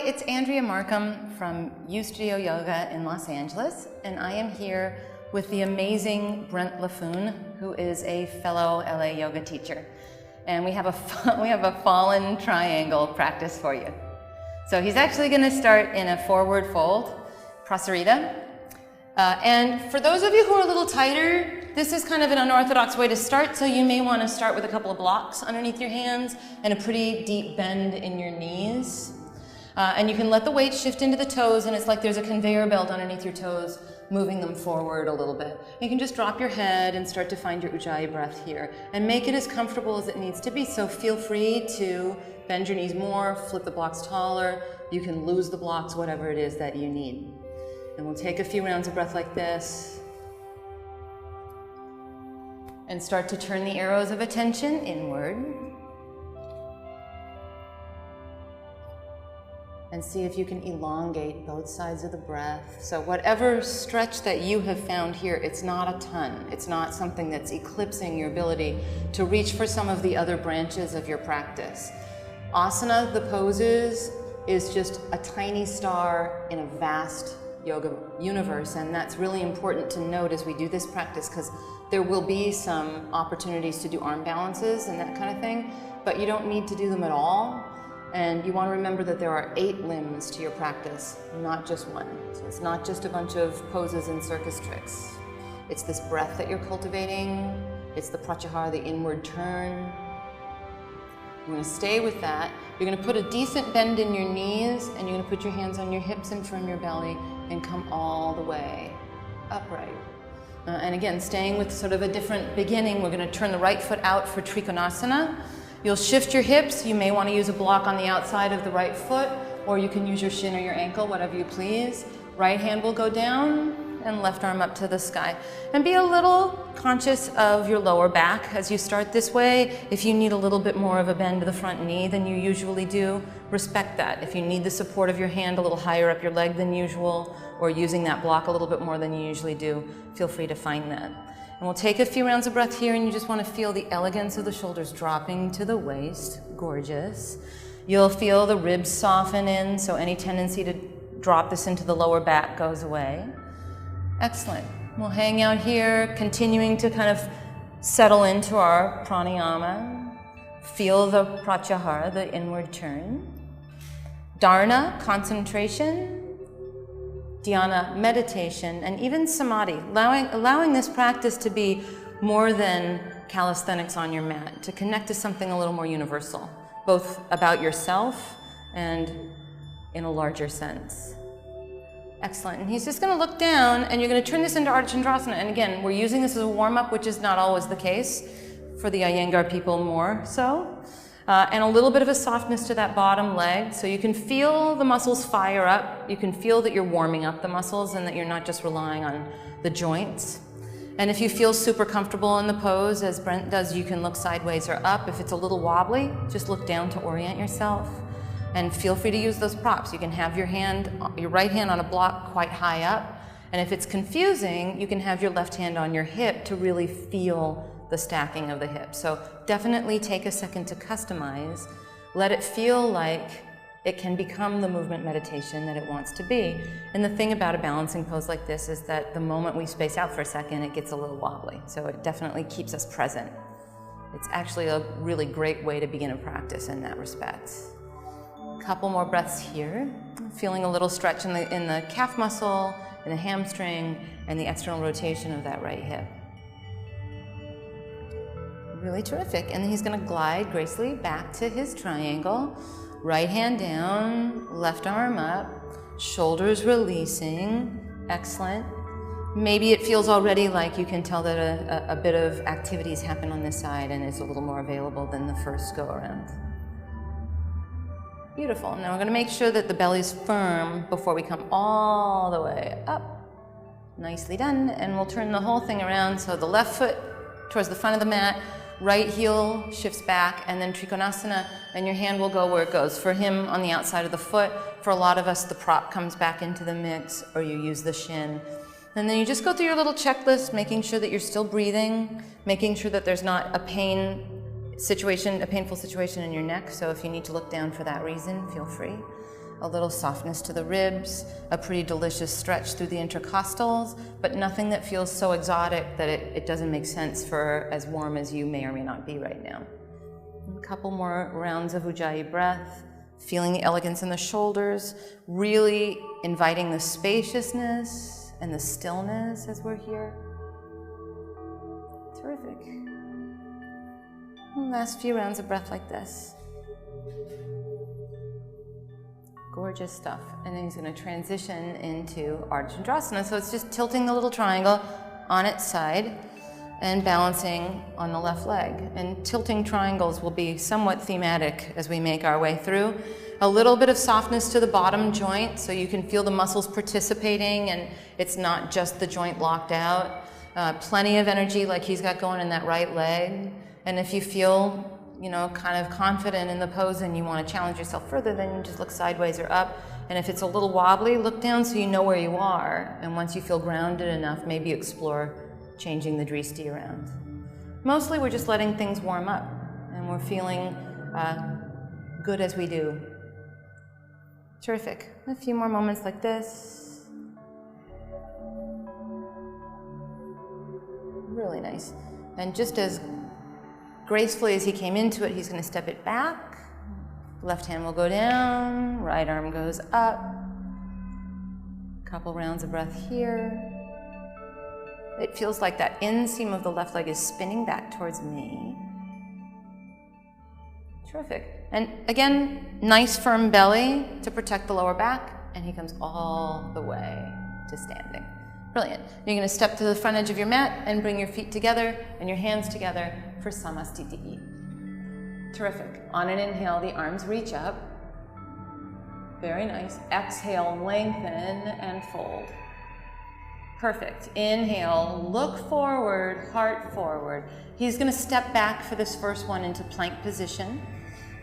it's Andrea Marcum from U-Studio Yoga in Los Angeles, and I am here with the amazing Brent Lafoon, who is a fellow LA yoga teacher. And we have a fallen triangle practice for you. So he's actually going to start in a forward fold, prasarita. And for those of you who are a little tighter, this is kind of an unorthodox way to start, so you may want to start with a couple of blocks underneath your hands and a pretty deep bend in your knees. And you can let the weight shift into the toes, and it's like there's a conveyor belt underneath your toes, moving them forward a little bit. You can just drop your head and start to find your Ujjayi breath here, and make it as comfortable as it needs to be. So feel free to bend your knees more, flip the blocks taller. You can lose the blocks, whatever it is that you need. And we'll take a few rounds of breath like this, and start to turn the arrows of attention inward. And see if you can elongate both sides of the breath. So whatever stretch that you have found here, it's not a ton. It's not something that's eclipsing your ability to reach for some of the other branches of your practice. Asana, the poses, is just a tiny star in a vast yoga universe, and that's really important to note as we do this practice, because there will be some opportunities to do arm balances and that kind of thing, but you don't need to do them at all. And you want to remember that there are 8 limbs to your practice, not just one. So it's not just a bunch of poses and circus tricks. It's this breath that you're cultivating. It's the pratyahara, the inward turn. You're going to stay with that. You're going to put a decent bend in your knees, and you're going to put your hands on your hips and firm your belly and come all the way upright. And again, staying with sort of a different beginning, we're going to turn the right foot out for Trikonasana. You'll shift your hips. You may want to use a block on the outside of the right foot, or you can use your shin or your ankle, whatever you please. Right hand will go down, and left arm up to the sky. And be a little conscious of your lower back as you start this way. If you need a little bit more of a bend to the front knee than you usually do, respect that. If you need the support of your hand a little higher up your leg than usual, or using that block a little bit more than you usually do, feel free to find that. And we'll take a few rounds of breath here, and you just want to feel the elegance of the shoulders dropping to the waist. Gorgeous. You'll feel the ribs soften in, so any tendency to drop this into the lower back goes away. Excellent. We'll hang out here, continuing to kind of settle into our pranayama. Feel the pratyahara, the inward turn. Dharana, concentration. Dhyana, meditation, and even samadhi, allowing this practice to be more than calisthenics on your mat, to connect to something a little more universal, both about yourself and in a larger sense. Excellent. And he's just going to look down, and you're going to turn this into Ardha Chandrasana. And again, we're using this as a warm-up, which is not always the case. For the Iyengar people, more so. And a little bit of a softness to that bottom leg, so you can feel the muscles fire up. You can feel that you're warming up the muscles and that you're not just relying on the joints. And if you feel super comfortable in the pose, as Brent does, you can look sideways or up. If it's a little wobbly, just look down to orient yourself. And feel free to use those props. You can have your right hand on a block quite high up. And if it's confusing, you can have your left hand on your hip to really feel the stacking of the hips. So definitely take a second to customize. Let it feel like it can become the movement meditation that it wants to be. And the thing about a balancing pose like this is that the moment we space out for a second, it gets a little wobbly. So it definitely keeps us present. It's actually a really great way to begin a practice in that respect. A couple more breaths here. Feeling a little stretch in the calf muscle, in the hamstring, and the external rotation of that right hip. Really terrific. And then he's going to glide gracefully back to his triangle. Right hand down, left arm up, shoulders releasing. Excellent. Maybe it feels already like you can tell that a bit of activities happen on this side and is a little more available than the first go around. Beautiful. Now we're going to make sure that the belly's firm before we come all the way up. Nicely done. And we'll turn the whole thing around. So the left foot towards the front of the mat, right heel shifts back, and then Trikonasana, and your hand will go where it goes. For him, on the outside of the foot. For a lot of us, the prop comes back into the mix, or you use the shin. And then you just go through your little checklist, making sure that you're still breathing, making sure that there's not a painful situation in your neck. So if you need to look down for that reason, feel free. a little softness to the ribs, a pretty delicious stretch through the intercostals, but nothing that feels so exotic that it doesn't make sense for as warm as you may or may not be right now. A couple more rounds of Ujjayi breath, feeling the elegance in the shoulders, really inviting the spaciousness and the stillness as we're here. Terrific. Last few rounds of breath like this. Gorgeous stuff. And then he's going to transition into Ardha Chandrasana. So it's just tilting the little triangle on its side and balancing on the left leg. And tilting triangles will be somewhat thematic as we make our way through. A little bit of softness to the bottom joint so you can feel the muscles participating and it's not just the joint locked out. Plenty of energy like he's got going in that right leg. And if you feel, kind of confident in the pose and you want to challenge yourself further, then you just look sideways or up. And if it's a little wobbly, look down so you know where you are. And once you feel grounded enough, maybe explore changing the dristi around. Mostly we're just letting things warm up and we're feeling good as we do. Terrific. A few more moments like this. Really nice. And just as gracefully as he came into it, he's going to step it back. Left hand will go down, right arm goes up. Couple rounds of breath here. It feels like that inseam of the left leg is spinning back towards me. Terrific. And again, nice firm belly to protect the lower back, and he comes all the way to standing. Brilliant. You're going to step to the front edge of your mat and bring your feet together and your hands together for Samastiti. Terrific. On an inhale, the arms reach up. Very nice. Exhale, lengthen and fold. Perfect. Inhale, look forward, heart forward. He's going to step back for this first one into plank position.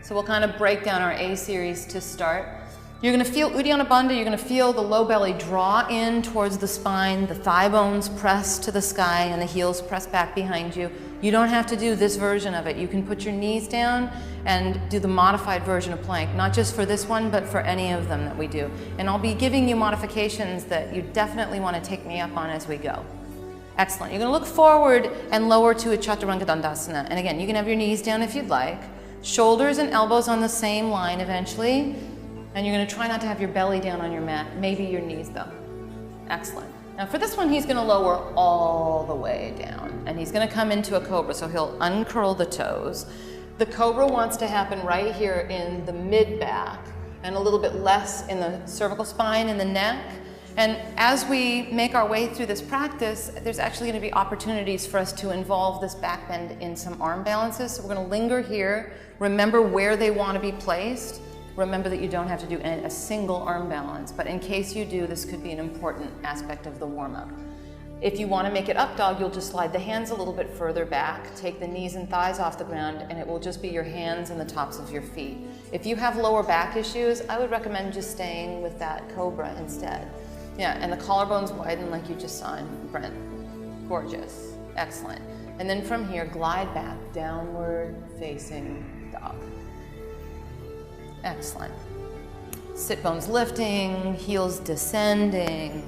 So we'll kind of break down our A series to start. You're going to feel Uddiyana Bandha, you're going to feel the low belly draw in towards the spine, the thigh bones press to the sky, and the heels press back behind you. You don't have to do this version of it. You can put your knees down and do the modified version of plank, not just for this one, but for any of them that we do. And I'll be giving you modifications that you definitely want to take me up on as we go. Excellent. You're going to look forward and lower to a Chaturanga Dandasana. And again, you can have your knees down if you'd like. Shoulders and elbows on the same line eventually. And you're going to try not to have your belly down on your mat, maybe your knees though. Excellent. Now for this one, he's going to lower all the way down and he's going to come into a cobra. So he'll uncurl the toes. The cobra wants to happen right here in the mid back and a little bit less in the cervical spine and the neck. And as we make our way through this practice, there's actually going to be opportunities for us to involve this back bend in some arm balances. So we're going to linger here. Remember where they want to be placed. Remember that you don't have to do a single arm balance, but in case you do, this could be an important aspect of the warm-up. If you want to make it up dog, you'll just slide the hands a little bit further back, take the knees and thighs off the ground, and it will just be your hands and the tops of your feet. If you have lower back issues, I would recommend just staying with that cobra instead. Yeah, and the collarbones widen like you just saw in Brent. Gorgeous. Excellent. And then from here, glide back, downward facing dog. Excellent. Sit bones lifting, heels descending.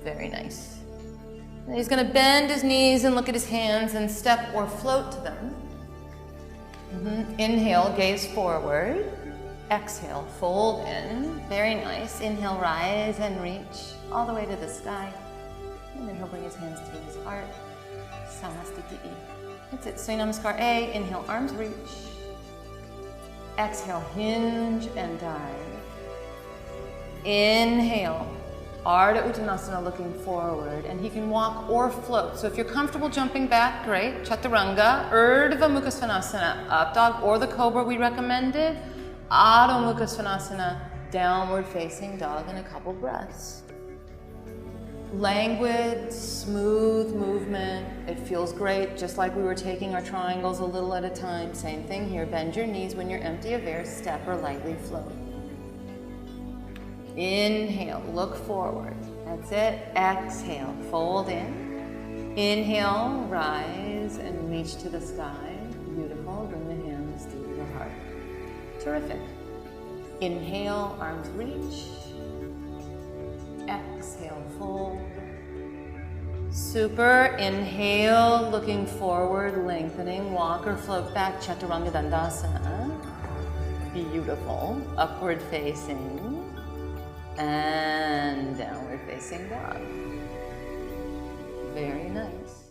Very nice. And he's going to bend his knees and look at his hands and step or float to them. Inhale, gaze forward. Exhale, fold in. Very nice. Inhale, rise and reach all the way to the sky. And then he'll bring his hands to his heart. Samastiti. That's it. Surya Namaskar A. Inhale, arms reach. Exhale, hinge and dive. Inhale, Ardha Uttanasana looking forward, and he can walk or float. So if you're comfortable jumping back, great. Chaturanga, Urdhva Mukha Svanasana, up dog, or the cobra we recommended. Adho Mukha Svanasana, downward facing dog, in a couple breaths. Languid, smooth movement. It feels great, just like we were taking our triangles a little at a time. Same thing here. Bend your knees when you're empty of air, step or lightly float. Inhale, look forward. That's it. Exhale, fold in. Inhale, rise and reach to the sky. Beautiful. Bring the hands to your heart. Terrific. Inhale, arms reach. Exhale, fold. Super. Inhale, looking forward, lengthening. Walk or float back, Chaturanga Dandasana. Beautiful. Upward facing. And downward facing dog. Very nice.